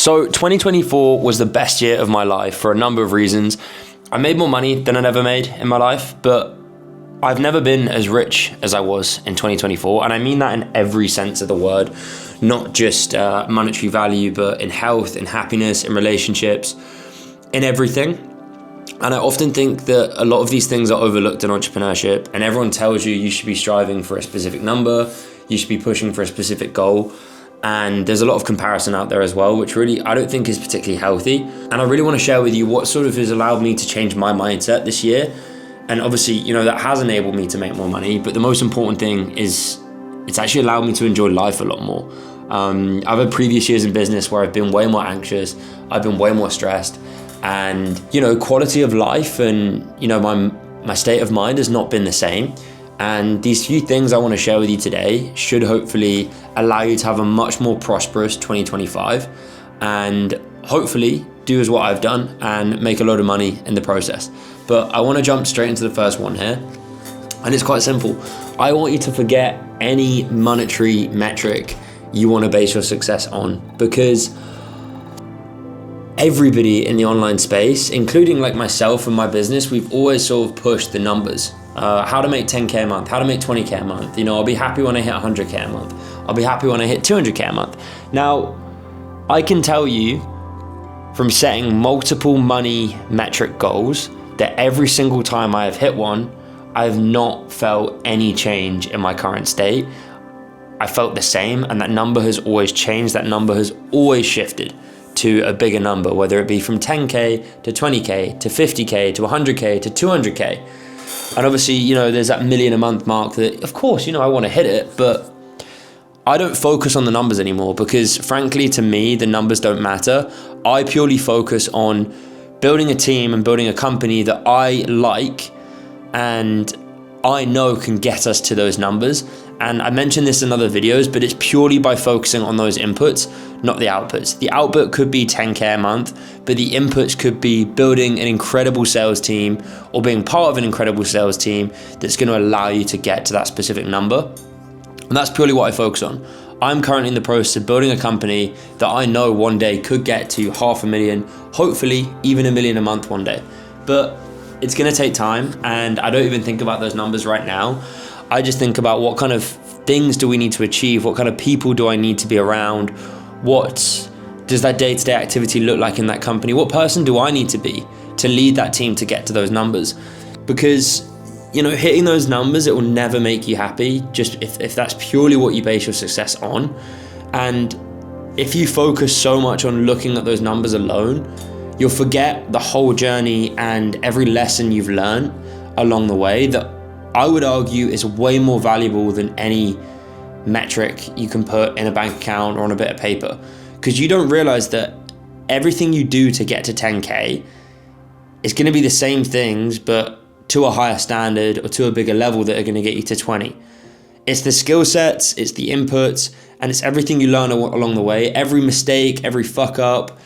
So 2024 was the best year of my life for a number of reasons. I made more money than I'd ever made in my life, but I've never been as rich as I was in 2024. And I mean that in every sense of the word, not just monetary value, but in health, in happiness, in relationships, in everything. And I often think that a lot of these things are overlooked in entrepreneurship, and everyone tells you should be striving for a specific number, you should be pushing for a specific goal. And there's a lot of comparison out there as well, which really I don't think is particularly healthy. And I really want to share with you what sort of has allowed me to change my mindset this year. And obviously, that has enabled me to make more money. But the most important thing is it's actually allowed me to enjoy life a lot more. I've had previous years in business where I've been way more anxious, I've been way more stressed, and quality of life and my state of mind has not been the same. And these few things I want to share with you today should hopefully allow you to have a much more prosperous 2025 and hopefully do as what I've done and make a load of money in the process. But I want to jump straight into the first one here. And it's quite simple. I want you to forget any monetary metric you want to base your success on, because everybody in the online space, including like myself and my business, we've always sort of pushed the numbers. How to make 10K a month, how to make 20K a month. I'll be happy when I hit 100K a month. I'll be happy when I hit 200K a month. Now, I can tell you from setting multiple money metric goals that every single time I have hit one, I have not felt any change in my current state. I felt the same, and that number has always changed. That number has always shifted to a bigger number, whether it be from 10K to 20K to 50K to 100K to 200K. And obviously, there's that million a month mark that, of course, I want to hit it, but I don't focus on the numbers anymore because, frankly, to me, the numbers don't matter. I purely focus on building a team and building a company that I like and I know can get us to those numbers. And I mentioned this in other videos, but it's purely by focusing on those inputs, not the outputs. The output could be 10K a month, but the inputs could be building an incredible sales team or being part of an incredible sales team that's going to allow you to get to that specific number. And that's purely what I focus on. I'm currently in the process of building a company that I know one day could get to 500,000, hopefully even $1 million a month one day. But it's going to take time, and I don't even think about those numbers right now. I just think about what kind of things do we need to achieve? What kind of people do I need to be around? What does that day-to-day activity look like in that company? What person do I need to be to lead that team to get to those numbers? Because, hitting those numbers, it will never make you happy, just if that's purely what you base your success on. And if you focus so much on looking at those numbers alone, you'll forget the whole journey and every lesson you've learned along the way that I would argue is way more valuable than any metric you can put in a bank account or on a bit of paper. Because you don't realize that everything you do to get to 10K is going to be the same things, but to a higher standard or to a bigger level that are going to get you to 20. It's the skill sets, it's the inputs, and it's everything you learn along the way. Every mistake, every fuck up,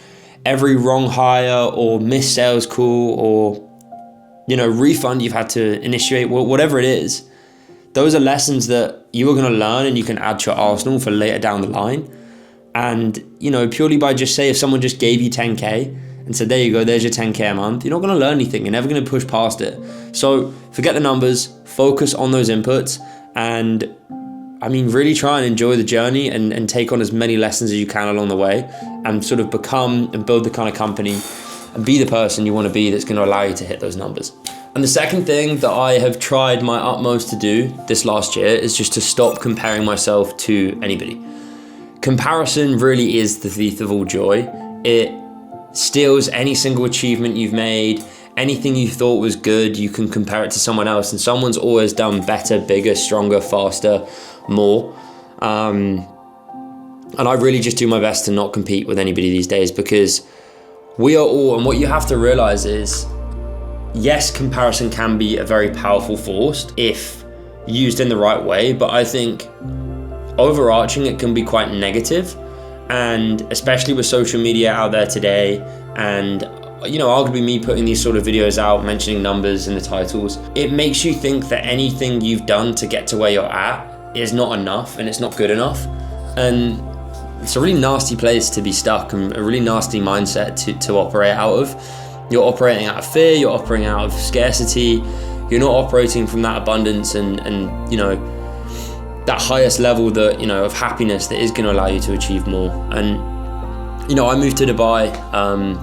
every wrong hire or missed sales call or refund you've had to initiate, whatever it is, those are lessons that you are going to learn and you can add to your arsenal for later down the line. And, purely by just say, if someone just gave you 10K and said, there you go, there's your 10K a month, you're not going to learn anything. You're never going to push past it. So forget the numbers, focus on those inputs, and really try and enjoy the journey and take on as many lessons as you can along the way and sort of become and build the kind of company and be the person you want to be that's going to allow you to hit those numbers. And the second thing that I have tried my utmost to do this last year is just to stop comparing myself to anybody. Comparison really is the thief of all joy. It steals any single achievement you've made. Anything you thought was good, you can compare it to someone else, and someone's always done better, bigger, stronger, faster, more. And I really just do my best to not compete with anybody these days, because we are all, and what you have to realize is, yes, comparison can be a very powerful force if used in the right way, but I think overarching it can be quite negative. And especially with social media out there today, and arguably me putting these sort of videos out, mentioning numbers in the titles, it makes you think that anything you've done to get to where you're at is not enough and it's not good enough. And it's a really nasty place to be stuck, and a really nasty mindset to operate out of. You're operating out of fear, you're operating out of scarcity, you're not operating from that abundance and that highest level that, of happiness that is going to allow you to achieve more. And, I moved to Dubai,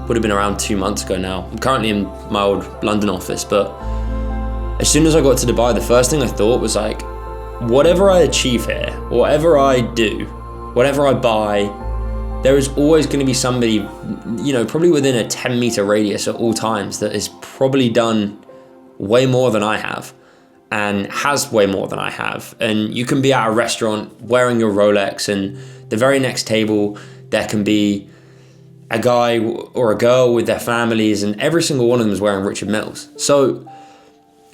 would have been around 2 months ago now. I'm currently in my old London office, but as soon as I got to Dubai, the first thing I thought was like, whatever I achieve here, whatever I do, whatever I buy, there is always going to be somebody, probably within a 10-meter radius at all times that has probably done way more than I have and has way more than I have. And you can be at a restaurant wearing your Rolex, and the very next table there can be a guy or a girl with their families, and every single one of them is wearing Richard Milles. So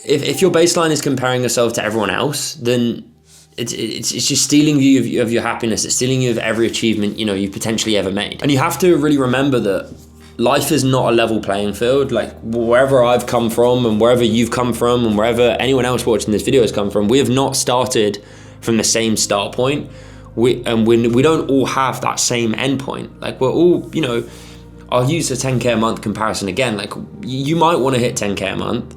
if your baseline is comparing yourself to everyone else, then it's just stealing you of your happiness. It's stealing you of every achievement you've potentially ever made. And you have to really remember that life is not a level playing field. Like, wherever I've come from and wherever you've come from and wherever anyone else watching this video has come from, we have not started from the same start point. We don't all have that same end point. Like, we're all, I'll use a 10K a month comparison again. Like, you might want to hit 10K a month,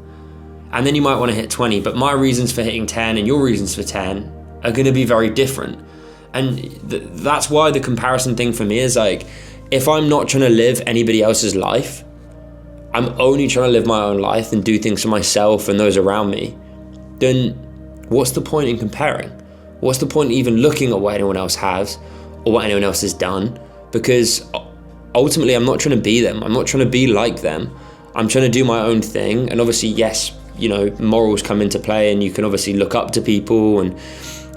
and then you might want to hit 20, but my reasons for hitting 10 and your reasons for 10 are going to be very different. And that's why the comparison thing for me is like, if I'm not trying to live anybody else's life, I'm only trying to live my own life and do things for myself and those around me, then what's the point in comparing? What's the point even looking at what anyone else has or what anyone else has done? Because ultimately, I'm not trying to be them. I'm not trying to be like them. I'm trying to do my own thing. And obviously, yes, morals come into play, and you can obviously look up to people and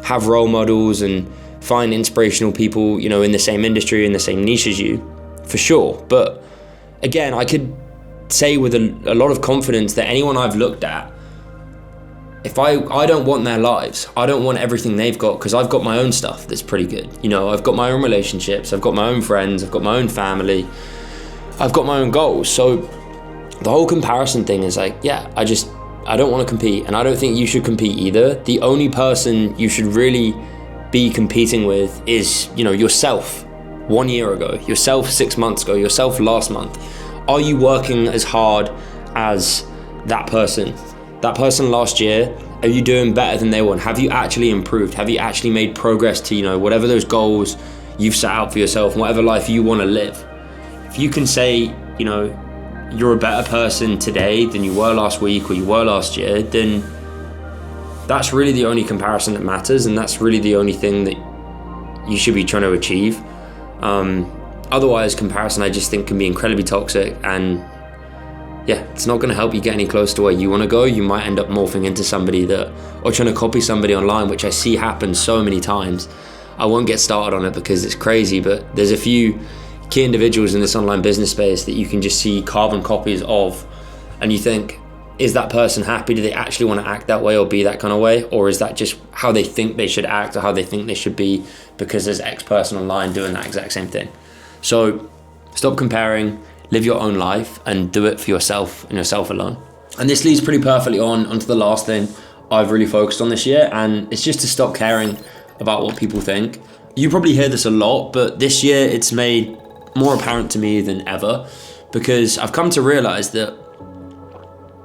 have role models and find inspirational people, in the same industry, in the same niche as you, for sure. But again, I could say with a lot of confidence that anyone I've looked at, if I don't want their lives, I don't want everything they've got, because I've got my own stuff that's pretty good. I've got my own relationships, I've got my own friends, I've got my own family, I've got my own goals. So the whole comparison thing is like, yeah, I don't want to compete, and I don't think you should compete either. The only person you should really be competing with is, yourself 1 year ago, yourself 6 months ago, yourself last month. Are you working as hard as that person? That person last year, are you doing better than they want? Have you actually improved? Have you actually made progress to, whatever those goals you've set out for yourself and whatever life you want to live? If you can say, you're a better person today than you were last week or you were last year, then that's really the only comparison that matters, and that's really the only thing that you should be trying to achieve. Otherwise, comparison, I just think, can be incredibly toxic, and yeah, it's not going to help you get any closer to where you want to go. You might end up morphing into somebody or trying to copy somebody online, which I see happen so many times. I won't get started on it because it's crazy, but there's a few key individuals in this online business space that you can just see carbon copies of, and you think, is that person happy? Do they actually want to act that way or be that kind of way? Or is that just how they think they should act or how they think they should be because there's X person online doing that exact same thing? So stop comparing, live your own life, and do it for yourself and yourself alone. And this leads pretty perfectly onto the last thing I've really focused on this year, and it's just to stop caring about what people think. You probably hear this a lot, but this year it's made more apparent to me than ever, because I've come to realize that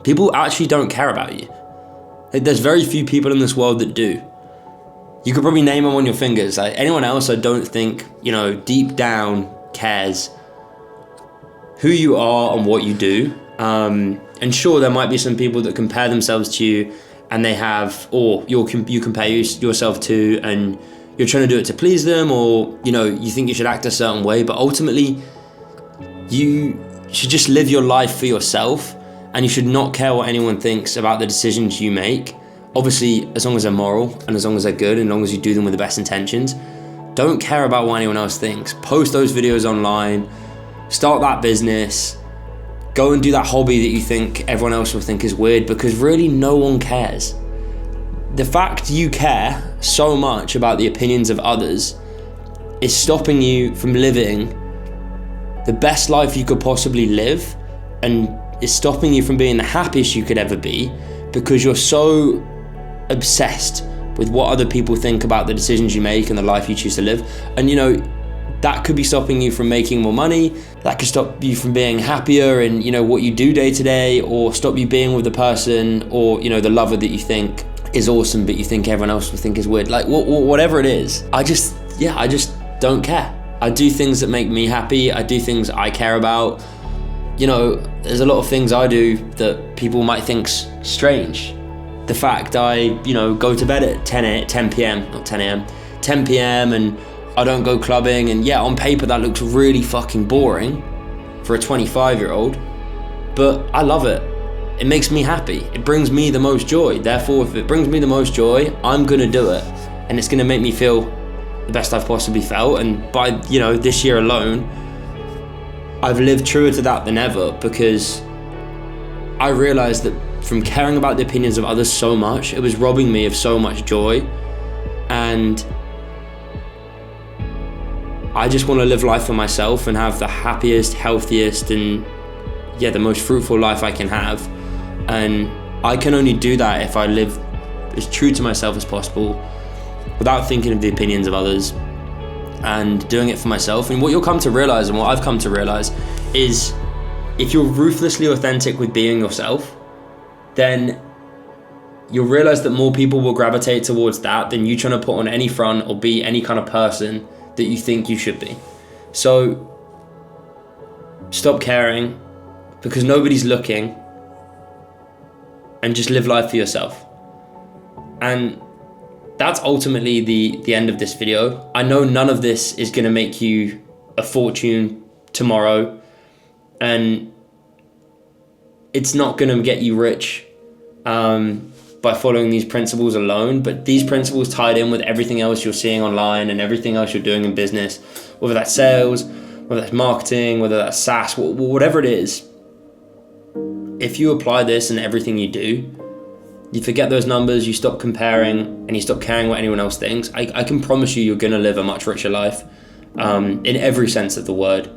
people actually don't care about you. There's very few people in this world that do. You could probably name them on your fingers. Like, anyone else, I don't think, deep down cares who you are and what you do. And sure, there might be some people that compare themselves to you, and they have, or you compare yourself to, and you're trying to do it to please them, or you think you should act a certain way. But ultimately, you should just live your life for yourself, and you should not care what anyone thinks about the decisions you make. Obviously, as long as they're moral and as long as they're good, and as long as you do them with the best intentions, don't care about what anyone else thinks. Post those videos online, start that business, go and do that hobby that you think everyone else will think is weird, because really no one cares. The fact you care so much about the opinions of others is stopping you from living the best life you could possibly live, and is stopping you from being the happiest you could ever be, because you're so obsessed with what other people think about the decisions you make and the life you choose to live. And that could be stopping you from making more money. That could stop you from being happier in, you know, what you do day to day, or stop you being with the person or, you know, the lover that you think is awesome, but you think everyone else will think is weird. Like whatever it is, I just don't care. I do things that make me happy. I do things I care about. You know, there's a lot of things I do that people might think's strange. The fact I, you know, go to bed at 10 p.m. and I don't go clubbing, and yeah, on paper that looks really fucking boring for a 25-year-old, but I love it. It makes me happy. It brings me the most joy. Therefore, if it brings me the most joy, I'm gonna do it, and it's gonna make me feel the best I've possibly felt. And by, you know, this year alone, I've lived truer to that than ever, because I realized that from caring about the opinions of others so much, it was robbing me of so much joy. And I just want to live life for myself and have the happiest, healthiest, and yeah, the most fruitful life I can have. And I can only do that if I live as true to myself as possible, without thinking of the opinions of others, and doing it for myself. And what you'll come to realize, and what I've come to realize, is if you're ruthlessly authentic with being yourself, then you'll realize that more people will gravitate towards that than you trying to put on any front or be any kind of person that you think you should be. So stop caring, because nobody's looking, and just live life for yourself. And that's ultimately the end of this video. I know none of this is going to make you a fortune tomorrow, and it's not going to get you rich by following these principles alone, but these principles tied in with everything else you're seeing online and everything else you're doing in business, whether that's sales, whether that's marketing, whether that's SaaS, whatever it is. If you apply this in everything you do, you forget those numbers, you stop comparing, and you stop caring what anyone else thinks, I can promise you're gonna live a much richer life in every sense of the word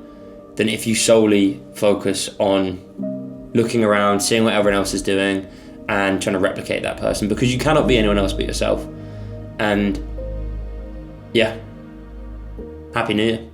than if you solely focus on looking around, seeing what everyone else is doing, and trying to replicate that person, because you cannot be anyone else but yourself. And yeah, Happy New Year.